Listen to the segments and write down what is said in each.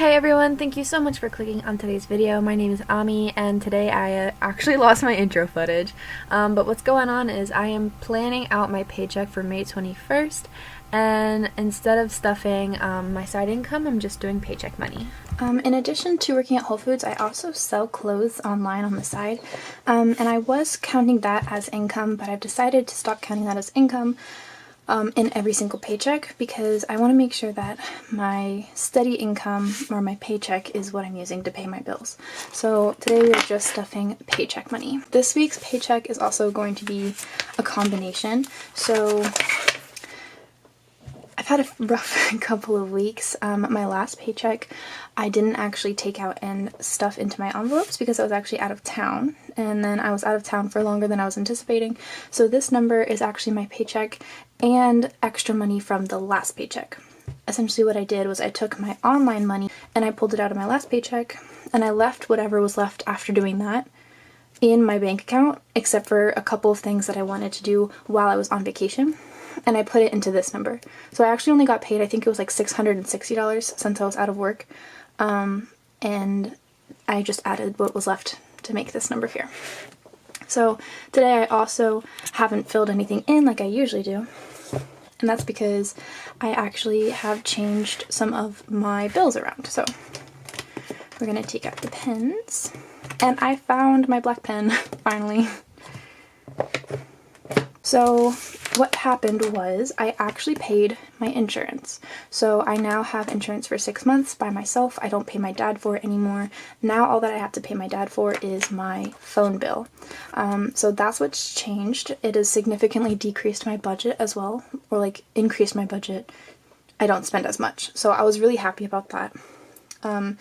Hey everyone, thank you so much for clicking on today's video. My name is Ami and today I actually lost my intro footage. But what's going on is I am planning out my paycheck for May 21st, and instead of stuffing my side income, I'm just doing paycheck money. In addition to working at Whole Foods, I also sell clothes online on the side, and I was counting that as income, but I've decided to stop counting that as income in every single paycheck because I want to make sure that my steady income or my paycheck is what I'm using to pay my bills. So today we're just stuffing paycheck money. This week's paycheck is also going to be a combination. So I've had a rough couple of weeks. My last paycheck, I didn't actually take out and stuff into my envelopes because I was actually out of town, and then I was out of town for longer than I was anticipating. So this number is actually my paycheck and extra money from the last paycheck. Essentially what I did was I took my online money and I pulled it out of my last paycheck, and I left whatever was left after doing that in my bank account, except for a couple of things that I wanted to do while I was on vacation. And I put it into this number. So I actually only got paid, I think it was like $660 since I was out of work. And I just added what was left to make this number here. So today I also haven't filled anything in like I usually do. And that's because I actually have changed some of my bills around. So we're gonna take out the pens. And I found my black pen, finally. So what happened was I actually paid my insurance. So I now have insurance for 6 months by myself. I don't pay my dad for it anymore. Now all that I have to pay my dad for is my phone bill. So that's what's changed. It has significantly decreased my budget as well, or like increased my budget. I don't spend as much. So I was really happy about that. And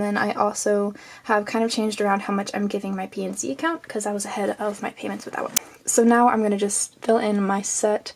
then I also have kind of changed around how much I'm giving my PNC account because I was ahead of my payments with that one. So now I'm going to just fill in my set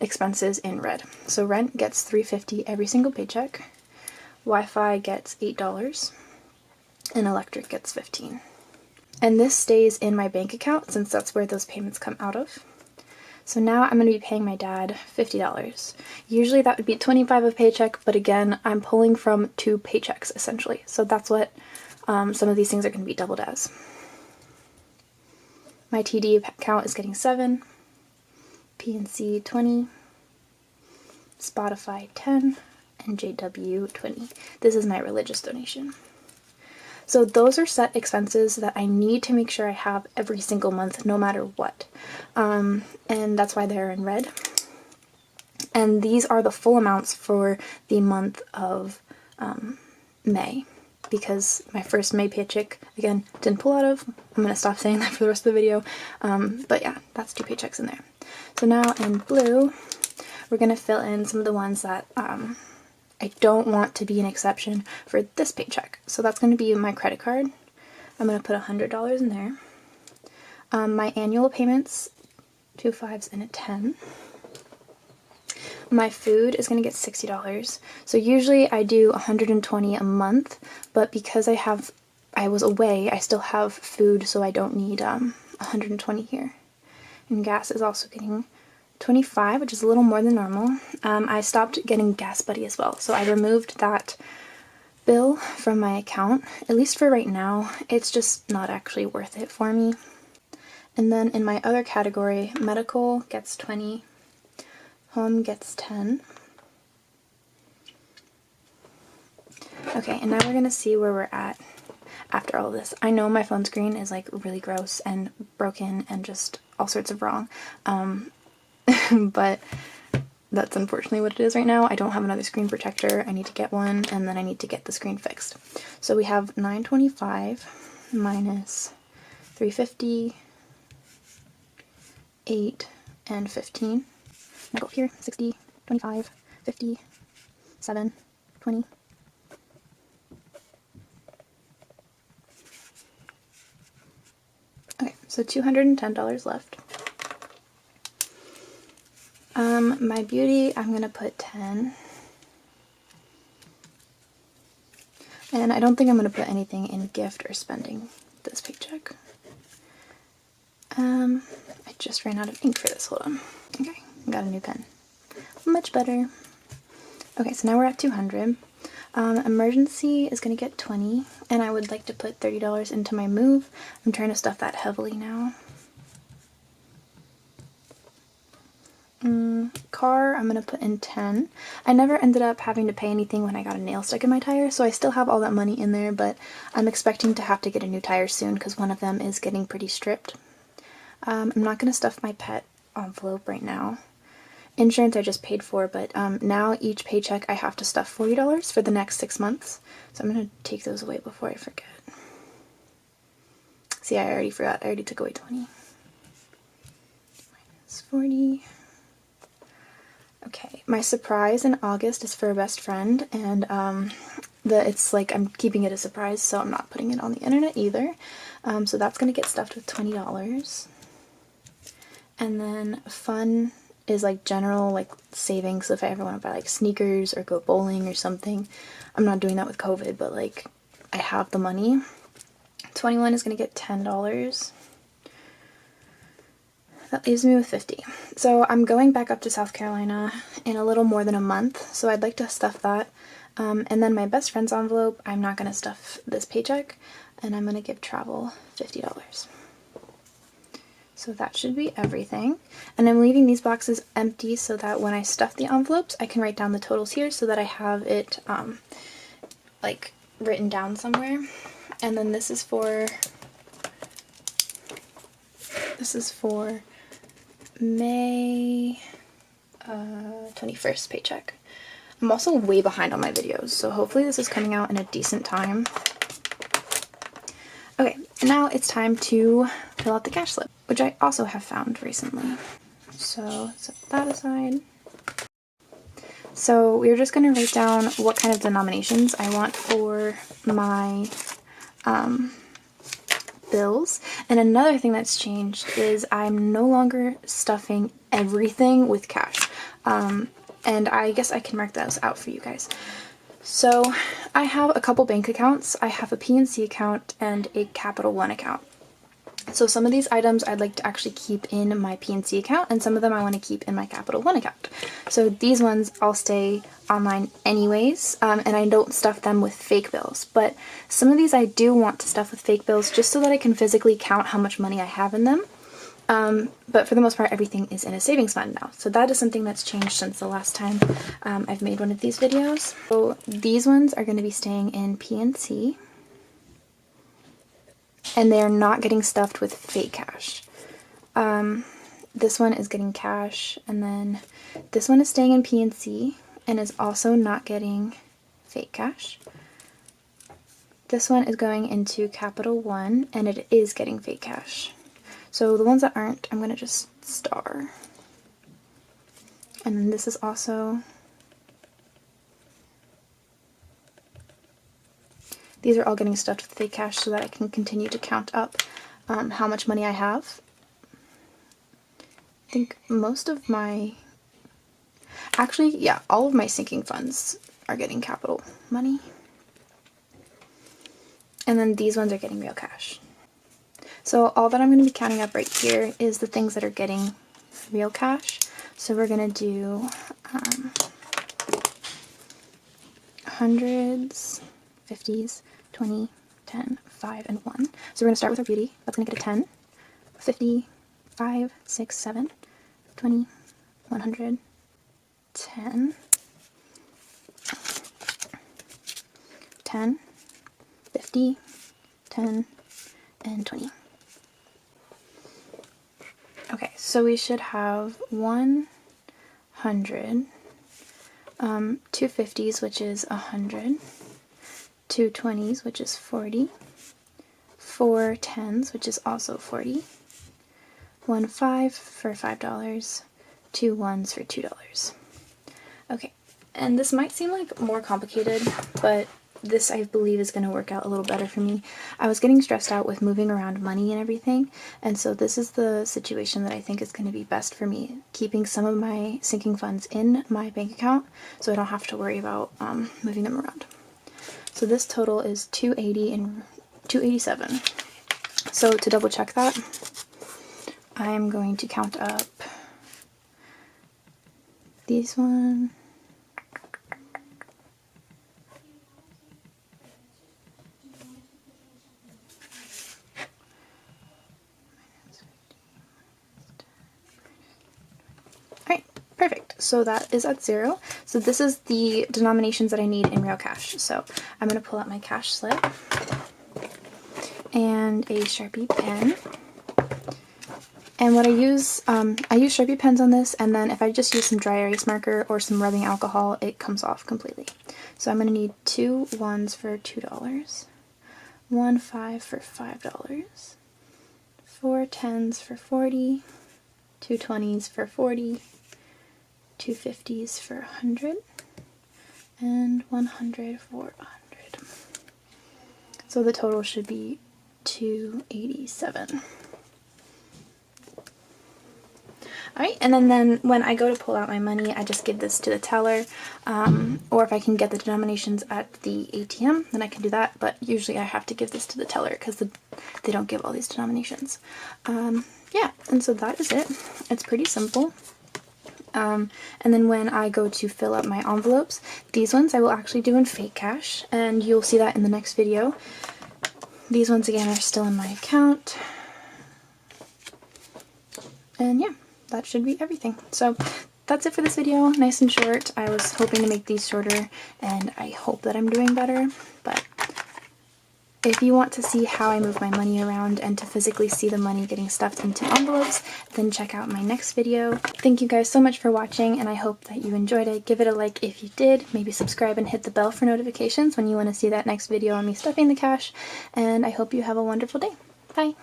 expenses in red. So rent gets $3.50 every single paycheck, Wi-Fi gets $8, and electric gets $15. And this stays in my bank account since that's where those payments come out of. So now I'm going to be paying my dad $50. Usually that would be $25 a paycheck, but again, I'm pulling from 2 paychecks essentially. So that's what some of these things are going to be doubled as. My TD account is getting 7, PNC 20, Spotify 10, and JW 20. This is my religious donation. So those are set expenses that I need to make sure I have every single month, no matter what. And that's why they're in red. And these are the full amounts for the month of May, because my first May paycheck, again, didn't pull out of. I'm going to stop saying that for the rest of the video. But yeah, that's 2 paychecks in there. So now in blue, we're going to fill in some of the ones that I don't want to be an exception for this paycheck. So that's going to be my credit card. I'm going to put $100 in there. My annual payments, 2 5s and a 10. My food is going to get $60. So usually I do $120 a month, but because I was away, I still have food, so I don't need $120 here. And gas is also getting $25, which is a little more than normal. I stopped getting Gas Buddy as well, so I removed that bill from my account. At least for right now, it's just not actually worth it for me. And then in my other category, medical gets 20, home gets 10. Okay, and now we're gonna see where we're at after all this. I know my phone screen is like really gross and broken and just all sorts of wrong. But that's unfortunately what it is right now. I don't have another screen protector. I need to get one, and then I need to get the screen fixed. So we have 925 minus 350, 8, and 15. I'll go here, 60, 25, 50, 7, 20. Okay, so $210 left. My beauty, I'm gonna put 10. And I don't think I'm gonna put anything in gift or spending this paycheck. I just ran out of ink for this, hold on. Okay, I got a new pen. Much better. Okay, so now we're at 200. Emergency is going to get $20, and I would like to put $30 into my move. I'm trying to stuff that heavily now. Car, I'm going to put in 10. I never ended up having to pay anything when I got a nail stuck in my tire, so I still have all that money in there, but I'm expecting to have to get a new tire soon because one of them is getting pretty stripped. I'm not going to stuff my pet envelope right now. Insurance I just paid for, but now each paycheck I have to stuff $40 for the next 6 months, so I'm going to take those away before I forget. See, I already forgot. I already took away 20. Minus 40. Okay, my surprise in August is for a best friend, and it's like I'm keeping it a surprise, so I'm not putting it on the internet either. So that's going to get stuffed with $20. And then fun is like general like savings, so if I ever want to buy like sneakers or go bowling or something. I'm not doing that with COVID, but like I have the money. 21 is going to get $10. That leaves me with 50. So I'm going back up to South Carolina in a little more than a month, so I'd like to stuff that. And then my best friend's envelope, I'm not going to stuff this paycheck, and I'm going to give travel $50. So that should be everything. And I'm leaving these boxes empty so that when I stuff the envelopes, I can write down the totals here so that I have it like written down somewhere. And then this is for May 21st paycheck. I'm also way behind on my videos, so hopefully this is coming out in a decent time. Okay, now it's time to fill out the cash slip, which I also have found recently. So set that aside. So we're just going to write down what kind of denominations I want for my bills. And another thing that's changed is I'm no longer stuffing everything with cash. And I guess I can mark those out for you guys. So I have a couple bank accounts. I have a PNC account and a Capital One account. So some of these items I'd like to actually keep in my PNC account, and some of them I want to keep in my Capital One account. So these ones I'll stay online anyways, and I don't stuff them with fake bills. But some of these I do want to stuff with fake bills just so that I can physically count how much money I have in them. But for the most part, everything is in a savings fund now. So that is something that's changed since the last time I've made one of these videos. So these ones are going to be staying in PNC. And they're not getting stuffed with fake cash. This one is getting cash, and then this one is staying in PNC and is also not getting fake cash. This one is going into Capital One, and it is getting fake cash. So the ones that aren't, I'm going to just star. And then this is also... These are all getting stuffed with fake cash so that I can continue to count up how much money I have. I think most of my... Actually, yeah, all of my sinking funds are getting capital money. And then these ones are getting real cash. So all that I'm going to be counting up right here is the things that are getting real cash. So we're going to do hundreds, 50s, 20, 10, 5, and 1. So we're going to start with our beauty. That's going to get a 10, 50, 5, 6, 7, 20, 100, 10, 10, 50, 10, and 20. Okay, so we should have 100, 2 50s, which is 100, 2 20s, which is 40, 4 10s, which is also 40, 1 5 for $5, 2 1s for $2. Okay, and this might seem like more complicated, but this I believe is going to work out a little better for me. I was getting stressed out with moving around money and everything, and so this is the situation that I think is going to be best for me, keeping some of my sinking funds in my bank account so I don't have to worry about moving them around. So this total is 280 and 287. So to double check that, I'm going to count up these one, Perfect. So that is at 0. So this is the denominations that I need in real cash. So I'm going to pull out my cash slip and a Sharpie pen. And what I use Sharpie pens on this, and then if I just use some dry erase marker or some rubbing alcohol, it comes off completely. So I'm going to need 2 1s for $2, 1 5 for $5, 4 10s for $40, 2 20s for $40, 2 50s for $100, and 100 for $100. So the total should be $287. Alright, and then when I go to pull out my money, I just give this to the teller, or if I can get the denominations at the ATM, then I can do that, but usually I have to give this to the teller because they don't give all these denominations. Yeah, and so that is it. It's pretty simple. And then when I go to fill up my envelopes, these ones I will actually do in fake cash, and you'll see that in the next video. These ones again are still in my account. And yeah, that should be everything. So that's it for this video. Nice and short. I was hoping to make these shorter, and I hope that I'm doing better, but if you want to see how I move my money around and to physically see the money getting stuffed into envelopes, then check out my next video. Thank you guys so much for watching, and I hope that you enjoyed it. Give it a like if you did. Maybe subscribe and hit the bell for notifications when you want to see that next video on me stuffing the cash, and I hope you have a wonderful day. Bye!